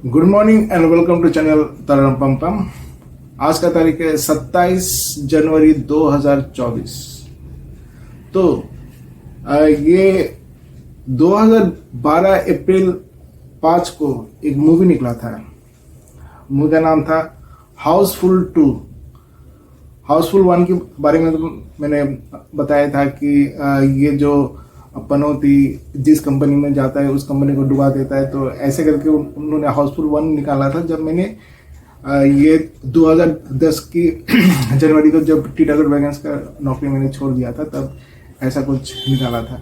Good morning and welcome to channel तरन पम पम। आज का तारीख है 27 जनवरी 2024। तो ये 2012 अप्रैल 5 को एक मूवी निकला था। मूवी का नाम था हाउसफुल 2। हाउसफुल 1 के बारे में तो मैंने बताया था कि ये जो पनौती जिस कंपनी में जाता है उस कंपनी को डुबा देता है। तो ऐसे करके उन्होंने हाउसफुल 1 निकाला था। जब मैंने ये 2010 की जनवरी को जब टीटागढ़ वैगन्स का नौकरी मैंने छोड़ दिया था तब ऐसा कुछ निकाला था।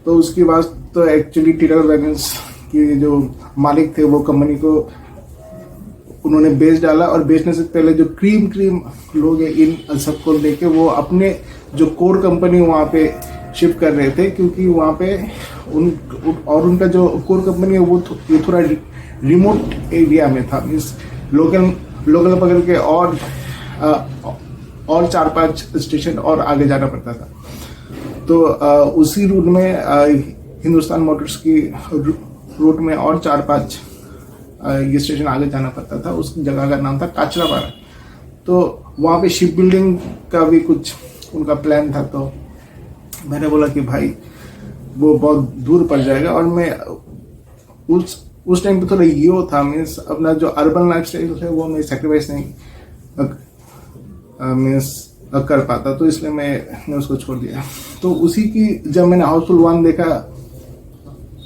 तो उसके बाद तो एक्चुअली टीटागढ़ वैगन्स के जो मालिक थे वो कंपनी को उन्होंने बेच डाला, और बेचने से पहले जो क्रीम लोग हैं इन सबको लेके वो अपने जो कोर कंपनी वहाँ पे शिफ्ट कर रहे थे, क्योंकि वहाँ पे उनका जो कोर कंपनी है वो थोड़ा रिमोट एरिया में था। मीन्स लोकल पकड़ के और 4-5 स्टेशन और आगे जाना पड़ता था। तो उसी रूट में हिंदुस्तान मोटर्स की रूट में और 4-5 ये स्टेशन आगे जाना पड़ता था। उस जगह का नाम था काचरापाड़ा। तो वहाँ पे शिप बिल्डिंग का भी कुछ उनका प्लान था। तो मैंने बोला कि भाई वो बहुत दूर पड़ जाएगा, और मैं उस टाइम पे थोड़ा ये था, मीन्स अपना जो अर्बन लाइफ स्टाइल है वो मैं सेक्रीफाइस नहीं मीन्स कर पाता। तो इसलिए मैंने उसको छोड़ दिया। तो उसी की जब मैंने हाउसफुल 1 देखा,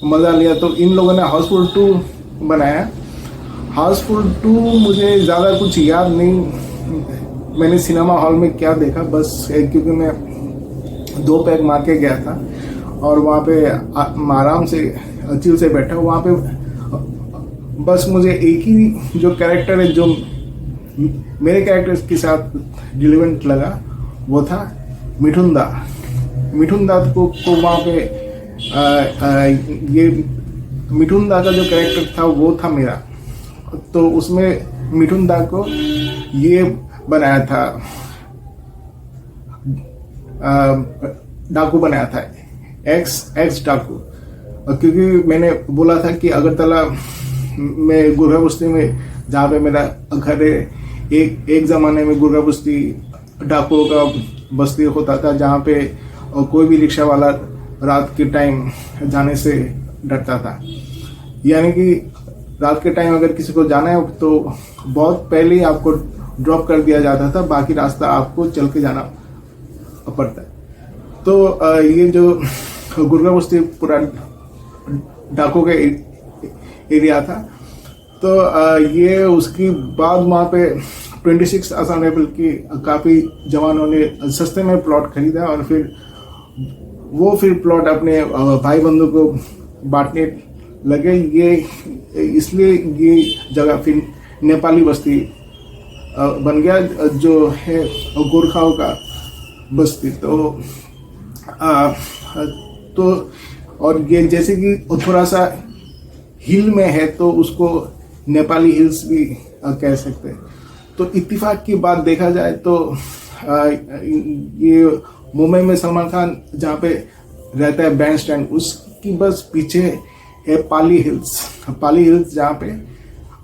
मज़ा लिया, तो इन लोगों ने हाउसफुल 2 बनाया। हाउसफुल 2 मुझे ज़्यादा कुछ याद नहीं, मैंने सिनेमा हॉल में क्या देखा बस, क्योंकि मैं 2 पैक मार के गया था और वहाँ पे आराम से चिल से बैठा। वहाँ पे बस मुझे एक ही जो कैरेक्टर है जो मेरे कैरेक्टर के साथ रिलेवेंट लगा वो था मिठुन दा को वहाँ पे ये मिठुन दा का जो कैरेक्टर था वो था मेरा। तो उसमें मिठुन दा को ये बनाया था, डाकू बनाया था, एक्स डाकू। क्योंकि मैंने बोला था कि अगरतला में गुर्गा बस्ती में जहाँ पे मेरा घर है, एक ज़माने में गुर्गा बस्ती डाकुओं का बस्ती होता था, जहाँ पे कोई भी रिक्शा वाला रात के टाइम जाने से डरता था। यानी कि रात के टाइम अगर किसी को जाना है तो बहुत पहले ही आपको ड्रॉप कर दिया जाता था, बाकी रास्ता आपको चल के जाना पड़ता है। तो ये जो गुर्गा बस्ती पूरा डाकू का एरिया था। तो ये उसकी बाद वहाँ पे 26 आसाम राइफल की काफ़ी जवानों ने सस्ते में प्लॉट खरीदा, और फिर प्लॉट अपने भाई बंधु को बांटने लगे। ये इसलिए ये जगह फिर नेपाली बस्ती बन गया, जो है गोरखाओं का बस्ती। तो और ये जैसे कि थोड़ा सा हिल में है तो उसको नेपाली हिल्स भी कह सकते हैं। तो इत्तेफाक की बात देखा जाए तो ये मुंबई में सलमान खान जहाँ पे रहता है बैंड स्टैंड, उसकी बस पीछे है पाली हिल्स जहाँ पे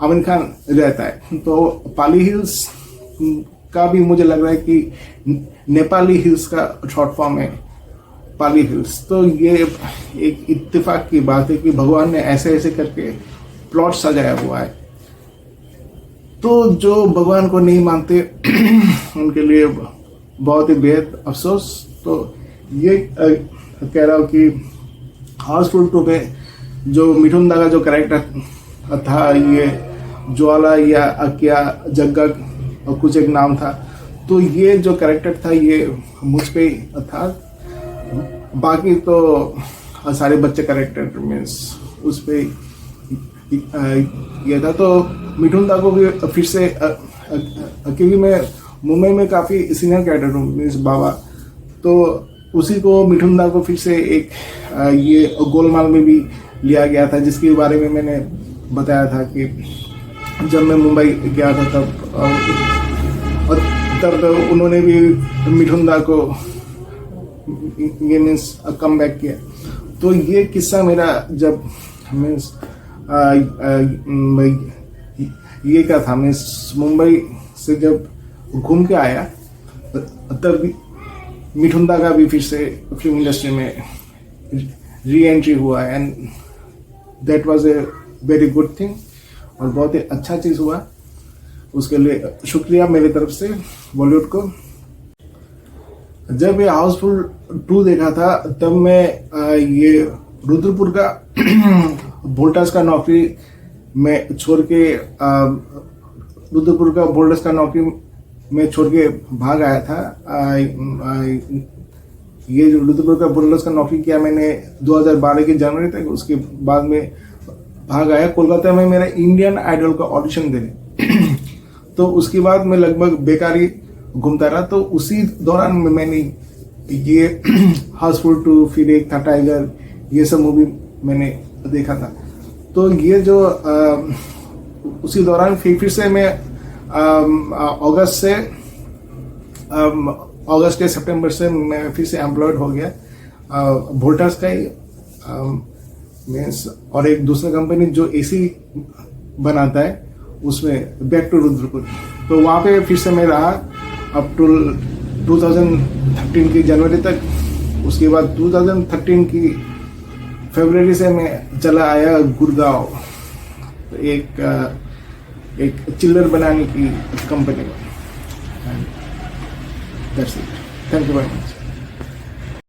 आमिर खान रहता है। तो पाली हिल्स का भी मुझे लग रहा है कि नेपाली हिल्स का शॉर्ट फॉर्म है पाली हिल्स। तो ये एक इत्तेफाक की बात है कि भगवान ने ऐसे करके प्लॉट सजाया हुआ है। तो जो भगवान को नहीं मानते उनके लिए बहुत ही बेहद अफसोस। तो ये कह रहा हूँ कि हाउसफुल 2 में जो मिठुन दा का जो कैरेक्टर था, ये ज्वाला या क्या जग्गा और कुछ एक नाम था, तो ये जो कैरेक्टर था ये मुझ पे था। बाकी तो सारे बच्चे कैरेक्टर मीन्स उस पे ये था। तो मिठुन दा को भी फिर से क्योंकि मैं मुंबई में काफ़ी सीनियर कैरेक्टर हूँ मीन्स बाबा, तो उसी को मिठुन दा को फिर से एक ये गोलमाल में भी लिया गया था, जिसके बारे में मैंने बताया था कि जब मैं मुंबई गया था तब उन्होंने भी मिठुन दा को ये मीन्स कम बैक किया। तो ये किस्सा मेरा जब मीन्स ये क्या था, मैं मुंबई से जब घूम के आया तब मिठुन दा का भी फिर से फिल्म इंडस्ट्री में री एंट्री हुआ, and that was a very good thing, और बहुत ही अच्छा चीज़ हुआ। उसके लिए शुक्रिया मेरी तरफ से बॉलीवुड को। जब ये हाउसफुल 2 देखा था तब मैं ये रुद्रपुर का वोल्टास का नौकरी में छोड़ के रुद्रपुर का वोल्टास का नौकरी में छोड़ के भाग आया था। ये जो रुद्रपुर का वोल्टास का नौकरी किया मैंने 2012 की जनवरी तक, उसके बाद में भाग आया कोलकाता में मेरा इंडियन आइडल का ऑडिशन देने। तो उसके बाद मैं लगभग बेकारी घूमता रहा। तो उसी दौरान मैंने ये हाउसफुल 2, फिर एक था टाइगर, ये सब मूवी मैंने देखा था। तो ये जो उसी दौरान फिर से मैं अगस्त या सितंबर से मैं फिर से एम्प्लॉयड हो गया वोल्टास का ही मीन्स, और एक दूसरा कंपनी जो एसी बनाता है उसमें, बैक टू रुद्रपुर। तो वहाँ पे फिर से मैं रहा अप टू 2013 की जनवरी तक। उसके बाद 2013 की फरवरी से मैं चला आया गुड़गांव, एक चिल्लर बनाने की कंपनी में। That's it, thank you very much.